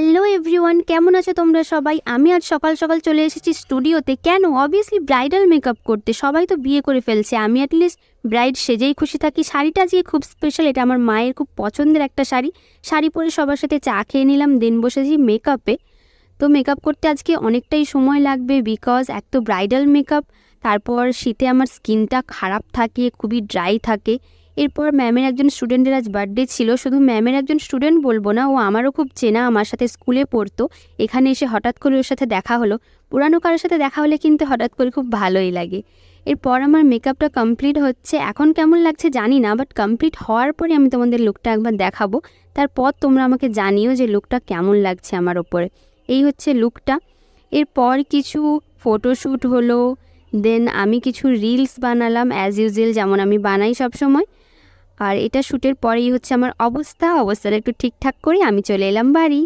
Hello everyone, কেমন আছো তোমরা সবাই? আমি আজ সকাল সকাল চলে এসেছি স্টুডিওতে। কেন? অবভিয়াসলি ব্রাইডাল মেকআপ করতে। সবাই তো বিয়ে করে ফেলছে, আমি অ্যাটলিস্ট ব্রাইড সেজেই খুশি থাকি। শাড়িটা আজকে খুব স্পেশাল, এটা আমার মায়ের খুব পছন্দের একটা শাড়ি পরে সবার সাথে চা খেয়ে নিলাম, দেন বসেছি মেকআপে। তো মেকআপ করতে আজকে অনেকটাই সময় লাগবে, বিকজ এক তো ব্রাইডাল মেকআপ, তারপর শীতে আমার স্কিনটা খারাপ থাকে, খুবই ড্রাই থাকে। এরপর ম্যামের একজন স্টুডেন্টের আজ বার্থডে ছিল। শুধু ম্যামের একজন স্টুডেন্ট বলবো না, ও আমারও খুব চেনা, আমার সাথে স্কুলে পড়তো। এখানে এসে হঠাৎ করে ওর সাথে দেখা হলো। পুরানো কারোর সাথে দেখা হলে কিন্তু হঠাৎ করে খুব ভালোই লাগে। এরপর আমার মেকআপটা কমপ্লিট হচ্ছে। এখন কেমন লাগছে জানি না, বাট কমপ্লিট হওয়ার পরে আমি তোমাদের লুকটা একবার দেখাবো। তারপর তোমরা আমাকে জানিও যে লুকটা কেমন লাগছে আমার ওপরে। এই হচ্ছে লুকটা। এরপর কিছু ফটোশ্যুট হলো, দেন আমি কিছু রিলস বানালাম অ্যাজ ইউজুয়াল, যেমন আমি বানাই সব সময়। আর এটা শ্যুটের পরেই হচ্ছে আমার অবস্থাটা একটু ঠিকঠাক করে আমি চলে এলাম বাড়ি।